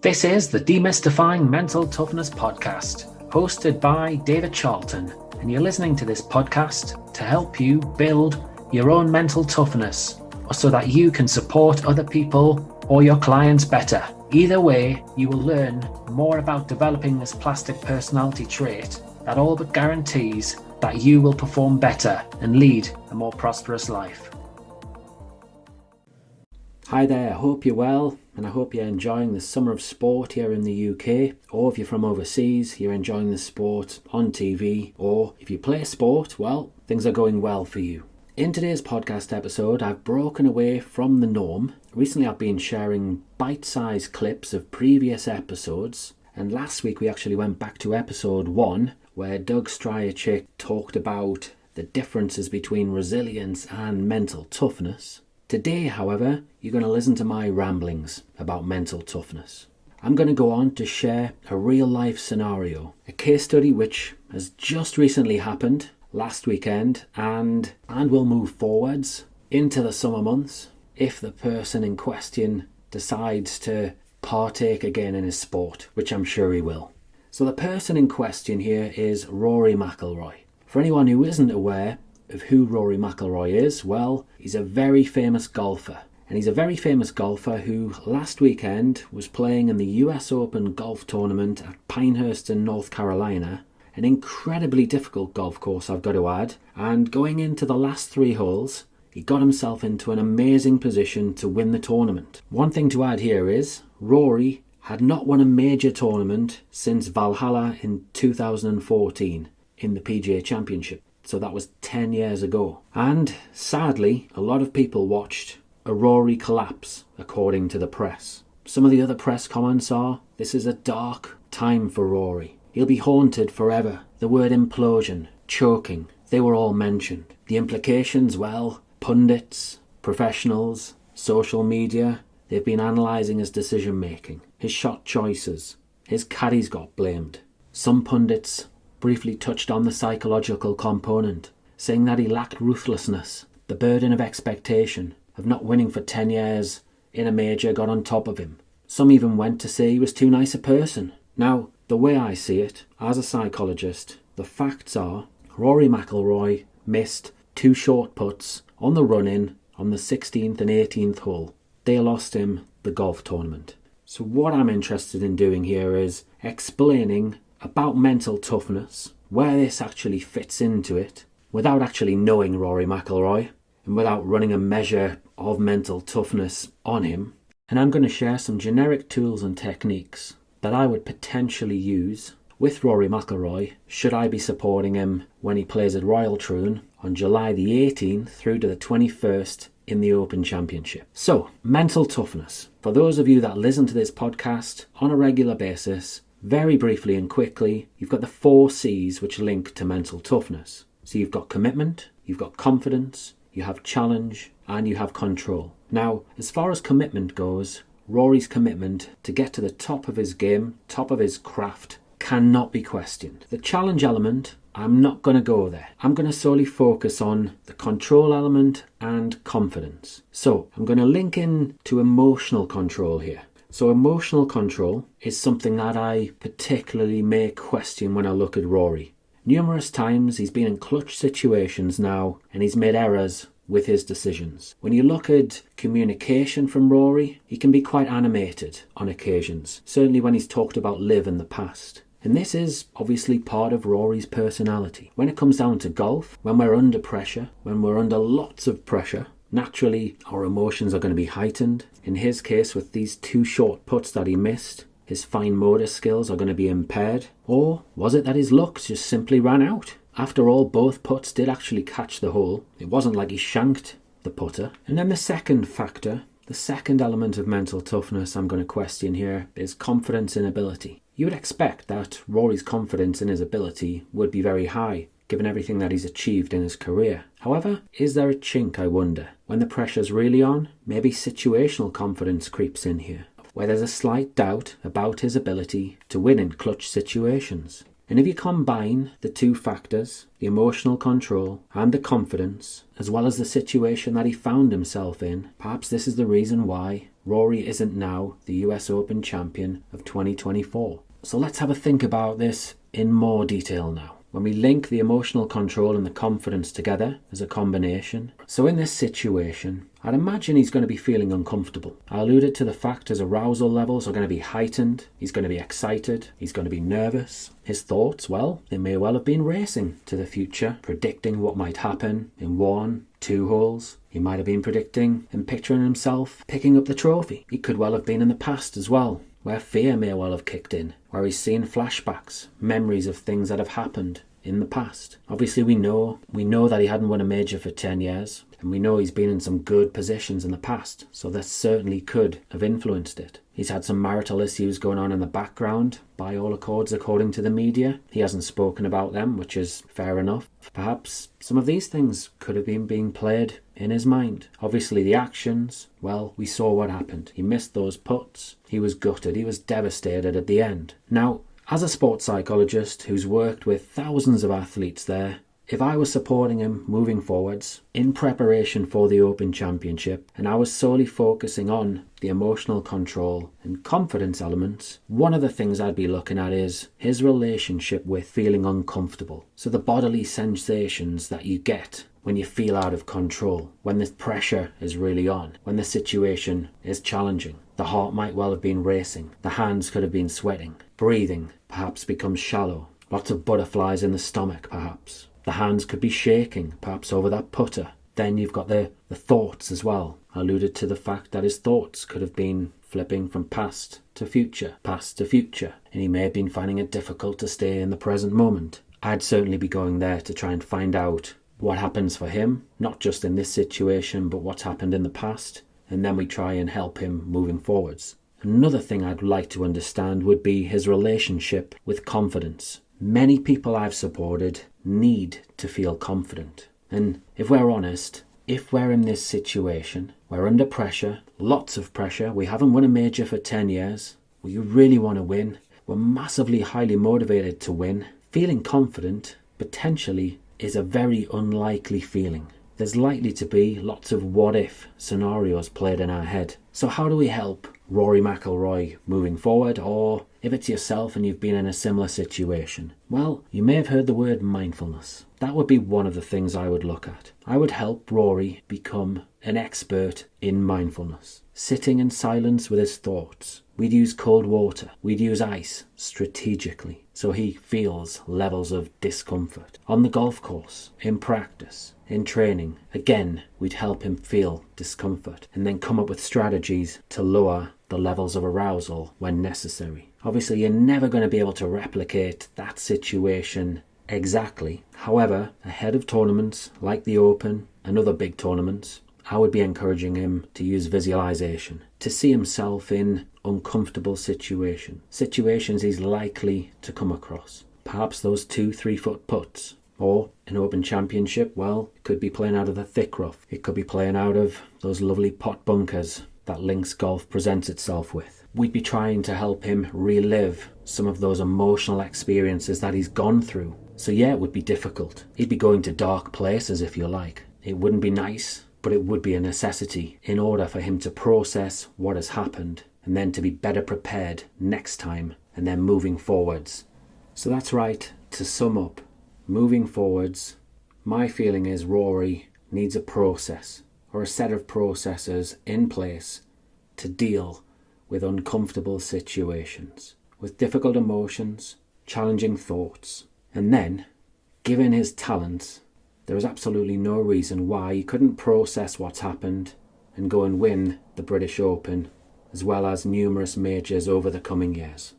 This is the Demystifying Mental Toughness podcast, hosted by David Charlton, and you're listening to this podcast to help you build your own mental toughness, or so that you can support other people or your clients better. Either way, you will learn more about developing this plastic personality trait that all but guarantees that you will perform better and lead a more prosperous life. Hi there, I hope you're well, and I hope you're enjoying the summer of sport here in the UK, or if you're from overseas, you're enjoying the sport on TV, or if you play sport, well, things are going well for you. In today's podcast episode, I've broken away from the norm. Recently I've been sharing bite-sized clips of previous episodes, and last week we actually went back to episode 1, where Doug Stryachik talked about the differences between resilience and mental toughness. Today, however, you're going to listen to my ramblings about mental toughness. I'm going to go on to share a real-life scenario, a case study which has just recently happened last weekend and will move forwards into the summer months if the person in question decides to partake again in his sport, which I'm sure he will. So the person in question here is Rory McIlroy. For anyone who isn't aware of who Rory McIlroy is, well, he's a very famous golfer. And he's a very famous golfer who last weekend was playing in the US Open golf tournament at Pinehurst in North Carolina. An incredibly difficult golf course, I've got to add. And going into the last 3 holes, he got himself into an amazing position to win the tournament. One thing to add here is, Rory had not won a major tournament since Valhalla in 2014 in the PGA Championship. So that was 10 years ago. And sadly, a lot of people watched a Rory collapse, according to the press. Some of the other press comments are, this is a dark time for Rory. He'll be haunted forever. The word implosion, choking, they were all mentioned. The implications, well, pundits, professionals, social media, they've been analysing his decision making, his shot choices. His caddies got blamed. Some pundits briefly touched on the psychological component, saying that he lacked ruthlessness. The burden of expectation of not winning for 10 years in a major got on top of him. Some even went to say he was too nice a person. Now, the way I see it, as a psychologist, the facts are Rory McIlroy missed 2 short putts on the run-in on the 16th and 18th hole. They lost him the golf tournament. So what I'm interested in doing here is explaining about mental toughness, where this actually fits into it, without actually knowing Rory McIlroy, and without running a measure of mental toughness on him. And I'm going to share some generic tools and techniques that I would potentially use with Rory McIlroy, should I be supporting him when he plays at Royal Troon on July the 18th through to the 21st in the Open Championship. So, mental toughness. For those of you that listen to this podcast on a regular basis, very briefly and quickly, you've got the 4 C's which link to mental toughness. So you've got commitment, you've got confidence, you have challenge, and you have control. Now, as far as commitment goes, Rory's commitment to get to the top of his game, top of his craft, cannot be questioned. The challenge element, I'm not going to go there. I'm going to solely focus on the control element and confidence. So I'm going to link in to emotional control here. So emotional control is something that I particularly may question when I look at Rory. Numerous times he's been in clutch situations now and he's made errors with his decisions. When you look at communication from Rory, he can be quite animated on occasions, certainly when he's talked about live in the past. And this is obviously part of Rory's personality. When it comes down to golf, when we're under pressure, when we're under lots of pressure, naturally our emotions are going to be heightened. In his case, with these 2 short putts that he missed, his fine motor skills are going to be impaired. Or was it that his luck just simply ran out? After all, both putts did actually catch the hole. It wasn't like he shanked the putter. And then the second factor, the second element of mental toughness I'm going to question here is confidence in ability. You would expect that Rory's confidence in his ability would be very high, given everything that he's achieved in his career. However, is there a chink, I wonder? When the pressure's really on, maybe situational confidence creeps in here, where there's a slight doubt about his ability to win in clutch situations. And if you combine the two factors, the emotional control and the confidence, as well as the situation that he found himself in, perhaps this is the reason why Rory isn't now the US Open champion of 2024. So let's have a think about this in more detail now. When we link the emotional control and the confidence together as a combination. So in this situation, I'd imagine he's going to be feeling uncomfortable. I alluded to the fact his arousal levels are going to be heightened. He's going to be excited. He's going to be nervous. His thoughts, well, they may well have been racing to the future, predicting what might happen in 1, 2 holes. He might have been predicting and picturing himself picking up the trophy. He could well have been in the past as well, where fear may well have kicked in, where he's seen flashbacks, memories of things that have happened in the past. Obviously we know that he hadn't won a major for 10 years, and we know he's been in some good positions in the past, so that certainly could have influenced it. He's had some marital issues going on in the background, by all accords, according to the media. He hasn't spoken about them, which is fair enough. Perhaps some of these things could have been being played in his mind. Obviously the actions, well, we saw what happened. He missed those putts. He was gutted. He was devastated at the end. Now, as a sports psychologist who's worked with thousands of athletes there, if I was supporting him moving forwards in preparation for the Open Championship and I was solely focusing on the emotional control and confidence elements, one of the things I'd be looking at is his relationship with feeling uncomfortable. So the bodily sensations that you get when you feel out of control, when the pressure is really on, when the situation is challenging. The heart might well have been racing. The hands could have been sweating. Breathing perhaps becomes shallow. Lots of butterflies in the stomach perhaps. The hands could be shaking, perhaps over that putter. Then you've got the thoughts as well. I alluded to the fact that his thoughts could have been flipping from past to future, and he may have been finding it difficult to stay in the present moment. I'd certainly be going there to try and find out what happens for him, not just in this situation, but what's happened in the past, and then we try and help him moving forwards. Another thing I'd like to understand would be his relationship with confidence. Many people I've supported need to feel confident. And if we're honest, if we're in this situation, we're under pressure, lots of pressure, we haven't won a major for 10 years, we really want to win, we're massively highly motivated to win, feeling confident potentially is a very unlikely feeling. There's likely to be lots of what-if scenarios played in our head. So how do we help Rory McIlroy moving forward, or if it's yourself and you've been in a similar situation? Well, you may have heard the word mindfulness. That would be one of the things I would look at. I would help Rory become an expert in mindfulness, sitting in silence with his thoughts. We'd use cold water. We'd use ice strategically so he feels levels of discomfort. On the golf course, in practice, in training, again, we'd help him feel discomfort and then come up with strategies to lower the levels of arousal when necessary. Obviously, you're never going to be able to replicate that situation exactly. However, ahead of tournaments like the Open and other big tournaments, I would be encouraging him to use visualization, to see himself in uncomfortable situations he's likely to come across. Perhaps those 2-3 foot putts, or an Open Championship, well, it could be playing out of the thick rough. It could be playing out of those lovely pot bunkers that links golf presents itself with. We'd be trying to help him relive some of those emotional experiences that he's gone through. So yeah, it would be difficult. He'd be going to dark places, if you like. It wouldn't be nice, but it would be a necessity in order for him to process what has happened and then to be better prepared next time and then moving forwards. So that's right, to sum up, moving forwards, my feeling is Rory needs a process or a set of processes in place to deal with uncomfortable situations, with difficult emotions, challenging thoughts. And then, given his talents, there is absolutely no reason why he couldn't process what's happened and go and win the British Open, as well as numerous majors over the coming years.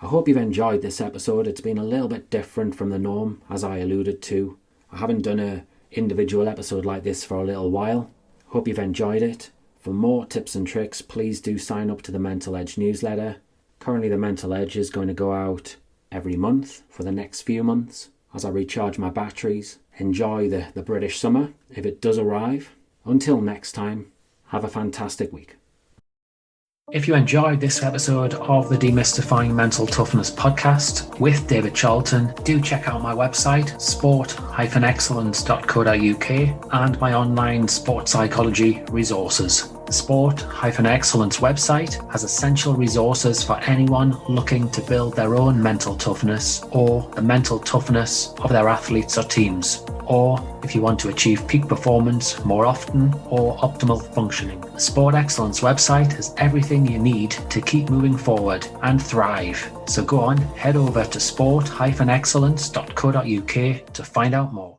I hope you've enjoyed this episode. It's been a little bit different from the norm, as I alluded to. I haven't done an individual episode like this for a little while. Hope you've enjoyed it. For more tips and tricks, please do sign up to the Mental Edge newsletter. Currently, the Mental Edge is going to go out every month for the next few months as I recharge my batteries. Enjoy the British summer if it does arrive. Until next time, have a fantastic week. If you enjoyed this episode of the Demystifying Mental Toughness podcast with David Charlton, do check out my website, sport-excellence.co.uk, and my online sport psychology resources. The Sport-Excellence website has essential resources for anyone looking to build their own mental toughness or the mental toughness of their athletes or teams, or if you want to achieve peak performance more often or optimal functioning. The Sport Excellence website has everything you need to keep moving forward and thrive. So go on, head over to sport-excellence.co.uk to find out more.